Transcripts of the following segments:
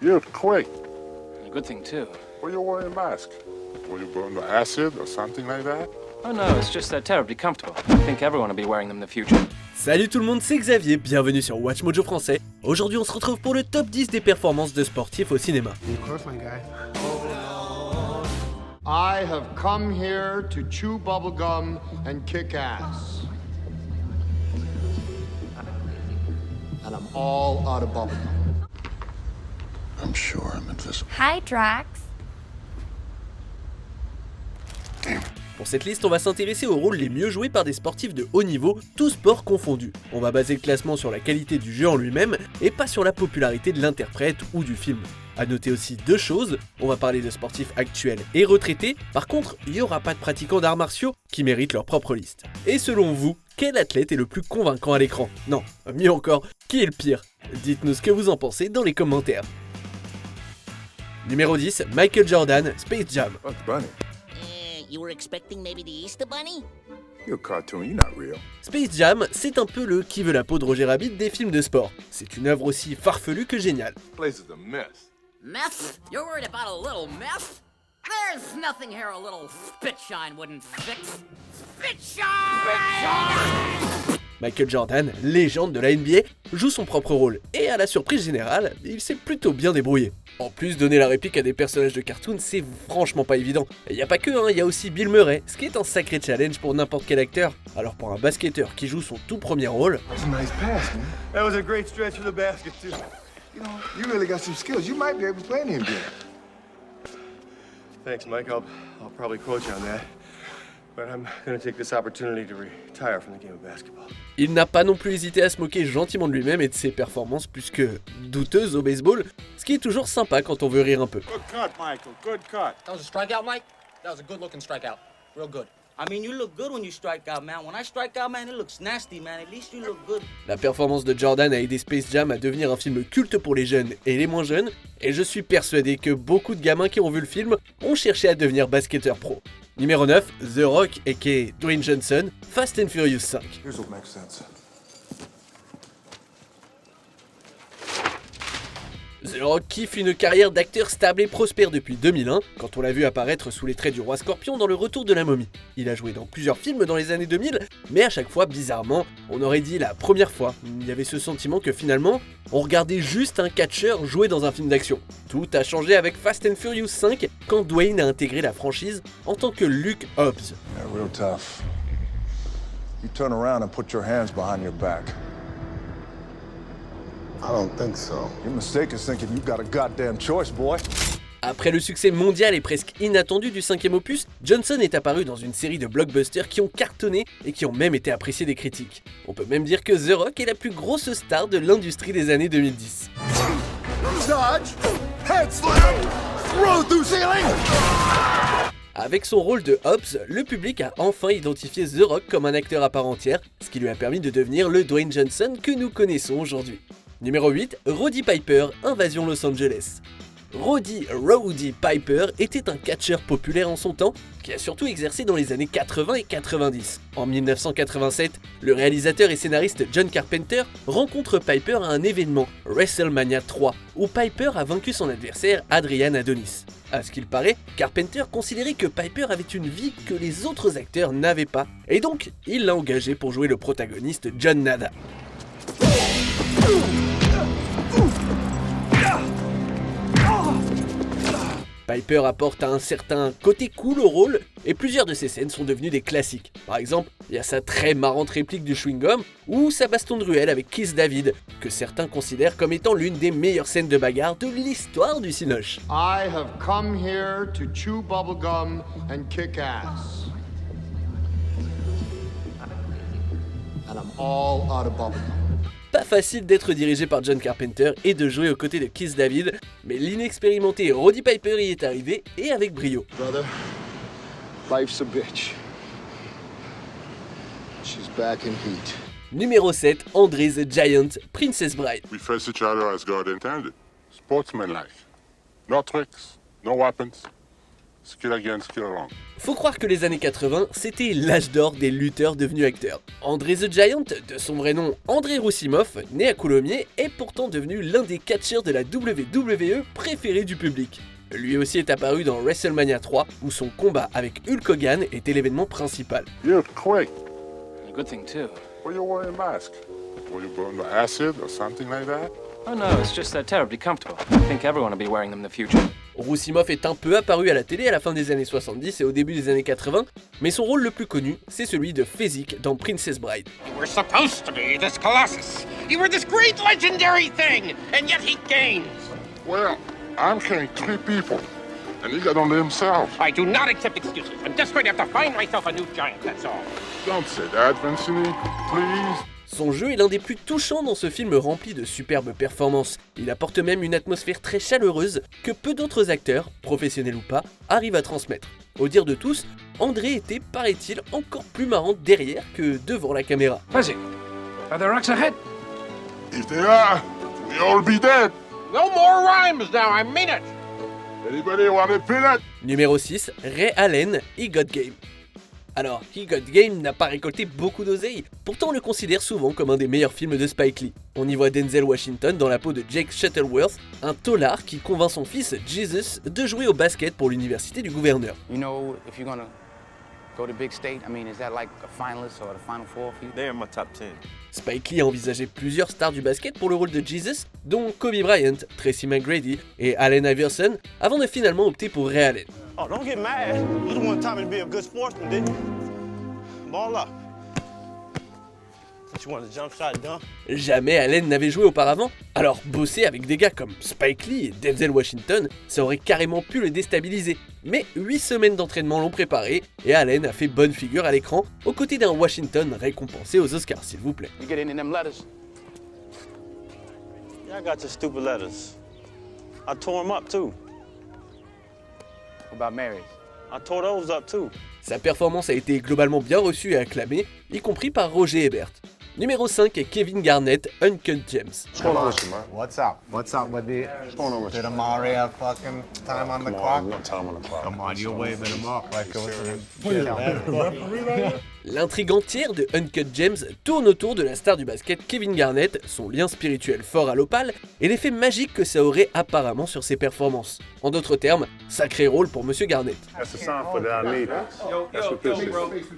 You're quick. A good thing, too. Why you wearing a mask? Were you burned by acid or something like that? Oh no, it's just they're terribly comfortable. I think everyone will be wearing them in the future. Salut tout le monde, c'est Xavier, bienvenue sur Watch Mojo français. Aujourd'hui on se retrouve pour le top 10 des performances de sportifs au cinéma. I have come here to chew bubblegum and kick ass. And I'm all out of bubblegum. I'm sure I'm invisible. Hi, Drax. Pour cette liste, on va s'intéresser aux rôles les mieux joués par des sportifs de haut niveau, tous sports confondus. On va baser le classement sur la qualité du jeu en lui-même et pas sur la popularité de l'interprète ou du film. A noter aussi deux choses, on va parler de sportifs actuels et retraités, par contre, il n'y aura pas de pratiquants d'arts martiaux qui méritent leur propre liste. Et selon vous, quel athlète est le plus convaincant à l'écran? Non, mieux encore, qui est le pire? Dites-nous ce que vous en pensez dans les commentaires. Numéro 10, Michael Jordan, Space Jam. Bugs Bunny. You were expecting maybe the Easter Bunny? You're a cartoon, you're not real. Space Jam, c'est un peu le qui veut la peau de Roger Rabbit des films de sport. C'est une œuvre aussi farfelue que géniale. This place is a mess. Meth? You're worried about a little meth? There's nothing here a little spitshine wouldn't fix. Spitshine! Michael Jordan, légende de la NBA, joue son propre rôle, et à la surprise générale, il s'est plutôt bien débrouillé. En plus, donner la réplique à des personnages de cartoon, c'est franchement pas évident. Il y a pas que, il y a aussi Bill Murray, ce qui est un sacré challenge pour n'importe quel acteur. Alors pour un basketteur qui joue son tout premier rôle, That's a nice pass, man. That was a great stretch for the basket, too. You know, you really got some skills. You might be able to play in the NBA. Thanks, Mike. I'll probably quote you on that. But I'm gonna take this opportunity to retire from the game of basketball. il n'a pas non plus hésité à se moquer gentiment de lui-même et de ses performances plus que douteuses au baseball, ce qui est toujours sympa quand on veut rire un peu. Good cut, Michael. Good cut. That was a strikeout, Mike? That was a good-looking strikeout. Real good. I mean, you look good when you strike out, man. When I strike out, man, it looks nasty, man. At least you look good. La performance de Jordan a aidé Space Jam à devenir un film culte pour les jeunes et les moins jeunes, et je suis persuadé que beaucoup de gamins qui ont vu le film ont cherché à devenir basketteurs pro. Numéro 9, The Rock aka Dwayne Johnson, Fast and Furious 5. Here's what makes sense. The Rock kiffe une carrière d'acteur stable et prospère depuis 2001, quand on l'a vu apparaître sous les traits du roi Scorpion dans Le Retour de la Momie. Il a joué dans plusieurs films dans les années 2000, mais à chaque fois, bizarrement, on aurait dit la première fois. Il y avait ce sentiment que finalement, on regardait juste un catcheur jouer dans un film d'action. Tout a changé avec Fast and Furious 5, quand Dwayne a intégré la franchise en tant que Luke Hobbs. Yeah, real tough. You turn around and put your hands behind your back. I don't think so. Your mistake is thinking you got a goddamn choice, boy. Après le succès mondial et presque inattendu du 5e opus, Johnson est apparu dans une série de blockbusters qui ont cartonné et qui ont même été appréciés des critiques. On peut même dire que The Rock est la plus grosse star de l'industrie des années 2010. Dodge, head slam, throw through ceiling. Avec son rôle de Hobbs, le public a enfin identifié The Rock comme un acteur à part entière, ce qui lui a permis de devenir le Dwayne Johnson que nous connaissons aujourd'hui. Numéro 8, Roddy Piper, Invasion Los Angeles. Roddy Piper était un catcheur populaire en son temps, qui a surtout exercé dans les années 80 et 90. En 1987, le réalisateur et scénariste John Carpenter rencontre Piper à un événement, WrestleMania 3, où Piper a vaincu son adversaire Adrian Adonis. À ce qu'il paraît, Carpenter considérait que Piper avait une vie que les autres acteurs n'avaient pas, et donc il l'a engagé pour jouer le protagoniste John Nada. Piper apporte un certain côté cool au rôle et plusieurs de ses scènes sont devenues des classiques. Par exemple, il y a sa très marrante réplique du chewing-gum ou sa baston de ruelle avec Kiss David, que certains considèrent comme étant l'une des meilleures scènes de bagarre de l'histoire du cinoche. I have come here to chew bubblegum and kick ass. And I'm all out of bubblegum. Pas facile d'être dirigé par John Carpenter et de jouer aux côtés de Kiss David, mais l'inexpérimenté Roddy Piper y est arrivé et avec brio. Brother, life's a bitch. She's back in heat. Numéro 7, André the Giant, Princess Bride. We face each other as God intended. Sportsmanlike. No tricks, no weapons. skill again, skill along. Faut croire que les années 80, c'était l'âge d'or des lutteurs devenus acteurs. André the Giant, de son vrai nom André Roussimoff, né à Coulommiers, est pourtant devenu l'un des catcheurs de la WWE préférés du public. Lui aussi est apparu dans WrestleMania 3, où son combat avec Hulk Hogan était l'événement principal. You're quick. A good thing, too. Why you wearing a mask? Were you burned by acid or something like that? Oh no, it's just they're terribly comfortable. I think everyone will be wearing them in the future. Roussimoff est un peu apparu à la télé à la fin des années 70 et au début des années 80, mais son rôle le plus connu, c'est celui de Fezzik dans Princess Bride. You were supposed to be this Colossus. You were this great legendary thing, and yet he gains. Well, I'm killing 3 people, and he got on himself. I do not accept excuses. I'm just going to have to find myself a new giant, that's all. Don't say that, Vincini, please. Son jeu est l'un des plus touchants dans ce film rempli de superbes performances. Il apporte même une atmosphère très chaleureuse que peu d'autres acteurs, professionnels ou pas, arrivent à transmettre. Au dire de tous, André était, paraît-il, encore plus marrant derrière que devant la caméra. Fuzzy, are there rocks ahead? If they are, we all be dead. No more rhymes now, I mean it. Anybody want a peanut? Numéro 6, Ray Allen, He Got Game. Alors, He Got Game n'a pas récolté beaucoup d'oseille, pourtant on le considère souvent comme un des meilleurs films de Spike Lee. On y voit Denzel Washington dans la peau de Jake Shuttleworth, un tauliard qui convainc son fils, Jesus, de jouer au basket pour l'université du gouverneur. You know, if you're gonna go to big state, I mean, is that like a finalist or the final four for you? They're in my top 10. Spike Lee a envisagé plusieurs stars du basket pour le rôle de Jesus, dont Kobe Bryant, Tracy McGrady et Allen Iverson, avant de finalement opter pour Ray Allen. Oh, don't get mad. You just want Tommy to be a good sportsman, didn't you? Ball up. You want a jump shot dunk? Jamais Allen n'avait joué auparavant, alors bosser avec des gars comme Spike Lee et Denzel Washington, ça aurait carrément pu le déstabiliser. Mais 8 semaines d'entraînement l'ont préparé, et Allen a fait bonne figure à l'écran, aux côtés d'un Washington récompensé aux Oscars, s'il vous plaît. You get any of them letters? Yeah, I got your stupid letters. I tore them up too. What about Mary's? I tore those up too. Sa performance a été globalement bien reçue et acclamée, y compris par Roger Ebert. Numéro 5 est Kevin Garnett, Uncut Gems. What's going on with you, man? What's up? What's up with the... What's going on with you? Did Amari have fucking time on the clock? No time on the clock. Come on, you're waving him off like it was... L'intrigue entière de Uncut Gems tourne autour de la star du basket Kevin Garnett, son lien spirituel fort à l'Opal et l'effet magique que ça aurait apparemment sur ses performances. En d'autres termes, sacré rôle pour Monsieur Garnett. That's a sign for that I need. That's what this is.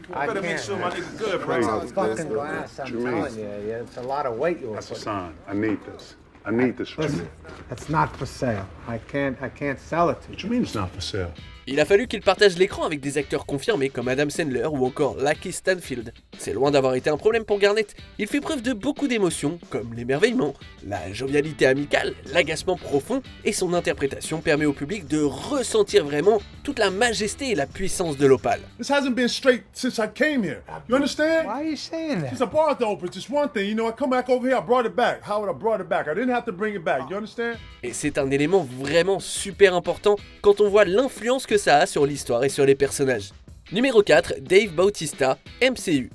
Better make sure my nigga good, bro. It's fucking glass, I'm telling you. It's a lot of weight you were That's a sign. I need this. I need this. Listen, it's not for sale. I can't sell it to you. What you mean it's not for sale? Il a fallu qu'il partage l'écran avec des acteurs confirmés comme Adam Sandler ou encore Lakeith Stanfield. C'est loin d'avoir été un problème pour Garnett. Il fait preuve de beaucoup d'émotions, comme l'émerveillement, la jovialité amicale, l'agacement profond, et son interprétation permet au public de ressentir vraiment toute la majesté et la puissance de l'Opal. This hasn't been straight since I came here. You understand? Why are you saying that? Because I brought it over. It's just one thing. You know, I come back over here, I brought it back. Howard, I brought it back. I didn't have to bring it back. You understand? Et c'est un élément vraiment super important quand on voit l'influence que ça a sur l'histoire et sur les personnages. Numéro 4, Dave Bautista, MCU.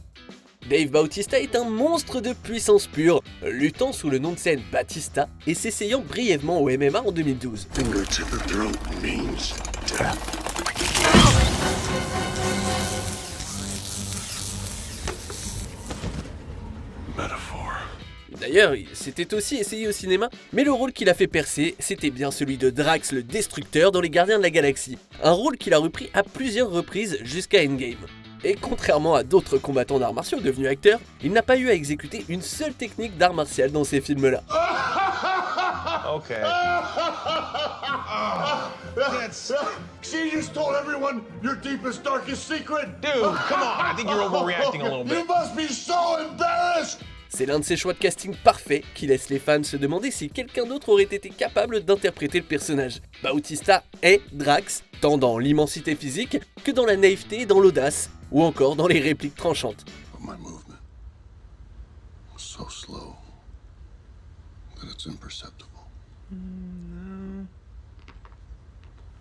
Dave Bautista est un monstre de puissance pure, luttant sous le nom de scène Batista et s'essayant brièvement au MMA en 2012. D'ailleurs, il s'était aussi essayé au cinéma, mais le rôle qu'il a fait percer, c'était bien celui de Drax le Destructeur dans Les Gardiens de la Galaxie, un rôle qu'il a repris à plusieurs reprises jusqu'à Endgame. Et contrairement à d'autres combattants d'arts martiaux devenus acteurs, il n'a pas eu à exécuter une seule technique d'art martial dans ces films-là. Okay. She just told everyone your deepest, darkest secret. Dude, come on. I think you're overreacting a little bit. You must be so embarrassed. C'est l'un de ces choix de casting parfaits qui laisse les fans se demander si quelqu'un d'autre aurait été capable d'interpréter le personnage. Bautista est Drax, tant dans l'immensité physique que dans la naïveté et dans l'audace, ou encore dans les répliques tranchantes. My movement was so slow that it's imperceptible.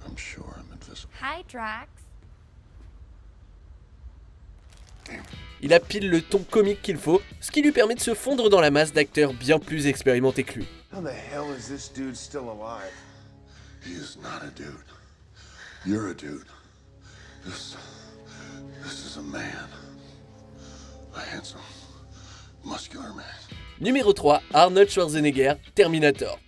I'm sure I'm invisible. Hi, Drax. Il a pile le ton comique qu'il faut, ce qui lui permet de se fondre dans la masse d'acteurs bien plus expérimentés que lui. How the hell is this dude still alive? He is not a dude. You're a dude. This is a man. A handsome, muscular man. Numéro 3, Arnold Schwarzenegger, Terminator.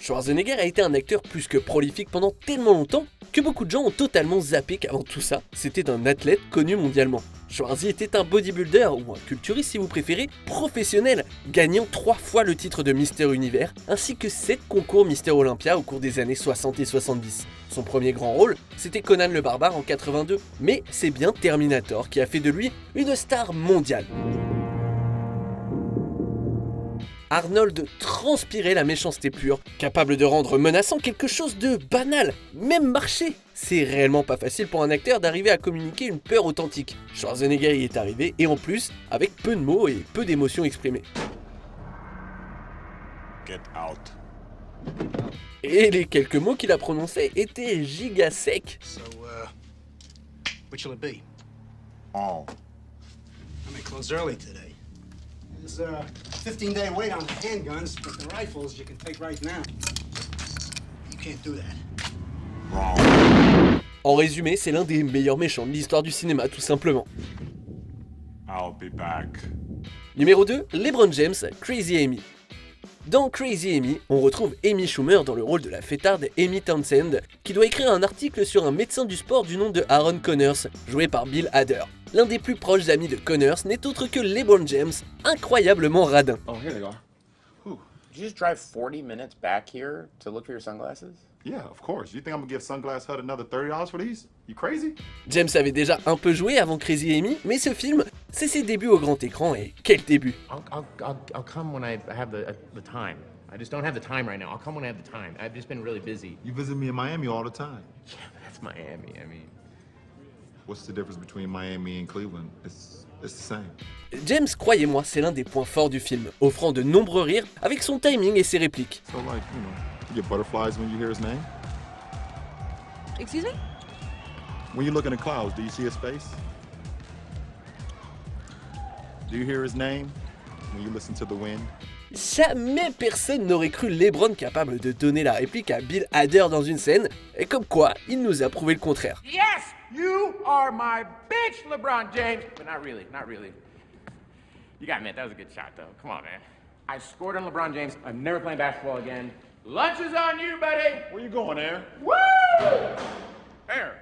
Schwarzenegger a été un acteur plus que prolifique pendant tellement longtemps que beaucoup de gens ont totalement zappé qu'avant tout ça, c'était un athlète connu mondialement. Schwarzy était un bodybuilder, ou un culturiste si vous préférez, professionnel, gagnant 3 fois le titre de Mister Univers, ainsi que 7 concours Mister Olympia au cours des années 60 et 70. Son premier grand rôle, c'était Conan le Barbare en 82, mais c'est bien Terminator qui a fait de lui une star mondiale. Arnold transpirait la méchanceté pure, capable de rendre menaçant quelque chose de banal, même marcher. C'est réellement pas facile pour un acteur d'arriver à communiquer une peur authentique. Schwarzenegger y est arrivé, et en plus, avec peu de mots et peu d'émotions exprimées. Get out. Et les quelques mots qu'il a prononcés étaient giga secs. So, which will it be? All. I may close early today. There's a 15-day wait on the handguns, but the rifles you can take right now. You can't do that. Wrong. En résumé, c'est l'un des meilleurs méchants de l'histoire du cinéma, tout simplement. I'll be back. Numéro 2, LeBron James, Crazy Amy. Dans Crazy Amy, on retrouve Amy Schumer dans le rôle de la fêtarde Amy Townsend, qui doit écrire un article sur un médecin du sport du nom de Aaron Connors, joué par Bill Hader. L'un des plus proches amis de Connors n'est autre que LeBron James, incroyablement radin. Oh, here they are. Did you just drive 40 minutes back here to look for your sunglasses? Yeah, of course. You think I'm gonna give Sunglass Hut another $30 for these? You crazy? James avait déjà un peu joué avant Crazy Amy, mais ce film, c'est ses débuts au grand écran, et quel début! I'll come when I have the time. I just don't have the time right now. I'll come when I have the time. I've just been really busy. You visit me in Miami all the time. Yeah, but that's Miami. I mean, What's the difference between Miami and Cleveland? It's the same. James, croyez-moi, c'est l'un des points forts du film, offrant de nombreux rires avec son timing et ses répliques. So like, you get butterflies when you hear his name? Excuse me? When you look in the clouds, do you see his face? Do you hear his name when you listen to the wind? Jamais personne n'aurait cru LeBron capable de donner la réplique à Bill Hader dans une scène, et comme quoi, il nous a prouvé le contraire. Yes, you are my bitch, LeBron James. But not really, not really. You gotta admit, that was a good shot, though. Come on, man. I scored on LeBron James. I'm never playing basketball again. Lunch is on you, buddy. Where you going, Aaron? Woo! Aaron.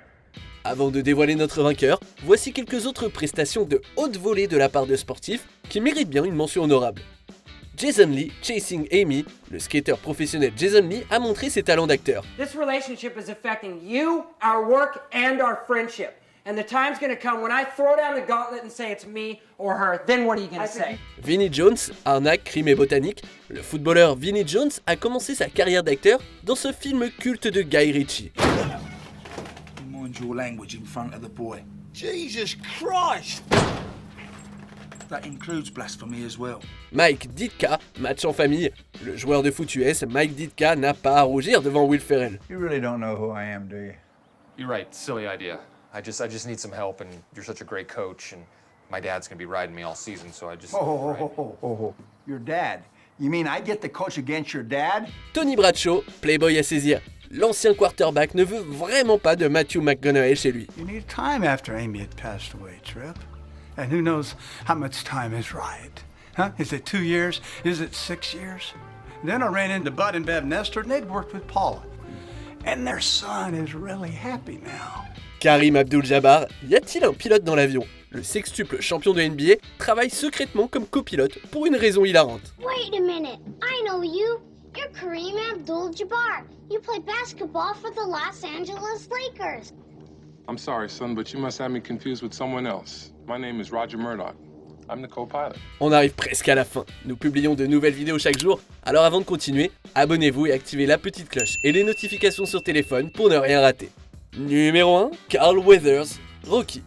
Avant de dévoiler notre vainqueur, voici quelques autres prestations de haute volée de la part de sportifs qui méritent bien une mention honorable. Jason Lee, Chasing Amy, le skateur professionnel Jason Lee a montré ses talents d'acteur. This relationship is affecting you, our work, and our friendship. And the time's gonna come when I throw down the gauntlet and say it's me or her, then what are you gonna say? Vinnie Jones, arnaque, crime et botanique, le footballeur Vinnie Jones a commencé sa carrière d'acteur dans ce film culte de Guy Ritchie. Mind your language in front of the boy. Jesus Christ! That includes blasphemy as well. Mike Ditka, match en famille. Le joueur de foot US, Mike Ditka, n'a pas à rougir devant Will Ferrell. You really don't know who I am, do you? You're right, silly idea. I just need some help, and you're such a great coach, and my dad's gonna be riding me all season, so I just... Your dad? You mean I get to coach against your dad? Tony Bradshaw, playboy à saisir. L'ancien quarterback ne veut vraiment pas de Matthew McConaughey chez lui. You need time after Amy had passed away, Trip. And who knows how much time is right? Huh? Is it 2 years? Is it 6 years? Then I ran into Bud and Bev Nestor, and they'd worked with Paula. And their son is really happy now. Karim Abdul-Jabbar, y a-t-il un pilote dans l'avion? Le sextuple champion de NBA travaille secrètement comme copilote pour une raison hilarante. Wait a minute, I know you. You're Kareem Abdul-Jabbar. You play basketball for the Los Angeles Lakers. I'm sorry, son, but you must have me confused with someone else. My name is Roger Murdoch. I'm the co-pilot. On arrive presque à la fin. Nous publions de nouvelles vidéos chaque jour, alors avant de continuer, abonnez-vous et activez la petite cloche et les notifications sur téléphone pour ne rien rater. Numéro 1, Carl Weathers, Rocky.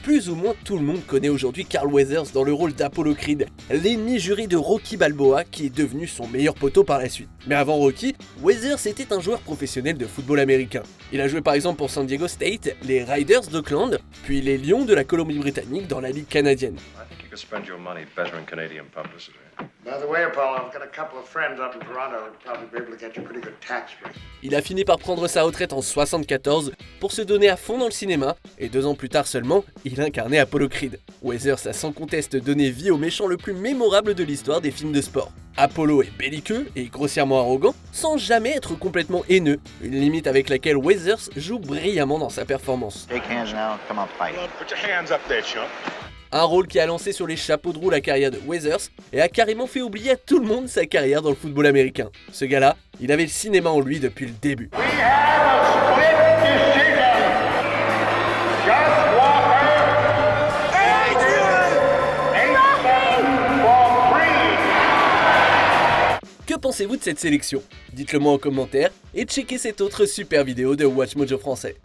Plus ou moins tout le monde connaît aujourd'hui Carl Weathers dans le rôle d'Apollo Creed, l'ennemi juré de Rocky Balboa qui est devenu son meilleur poteau par la suite. Mais avant Rocky, Weathers était un joueur professionnel de football américain. Il a joué par exemple pour San Diego State, les Riders d'Oakland, puis les Lions de la Colombie-Britannique dans la Ligue canadienne. could spend your money better in Canadian publicity. By the way, Apollo, I've got a couple of friends up in Toronto who'd probably be able to get you a pretty good tax break. Il a fini par prendre sa retraite en 74 pour se donner à fond dans le cinéma, et 2 ans plus tard seulement, il incarnait Apollo Creed. Weathers a sans conteste donné vie au méchant le plus mémorable de l'histoire des films de sport. Apollo est belliqueux et grossièrement arrogant, sans jamais être complètement haineux, une limite avec laquelle Weathers joue brillamment dans sa performance. Shake hands now, come on, fight. Put your hands up there, chump. Un rôle qui a lancé sur les chapeaux de roue la carrière de Weathers et a carrément fait oublier à tout le monde sa carrière dans le football américain. Ce gars-là, il avait le cinéma en lui depuis le début. Que pensez-vous de cette sélection? Dites-le moi en commentaire et checkez cette autre super vidéo de Watch Mojo français.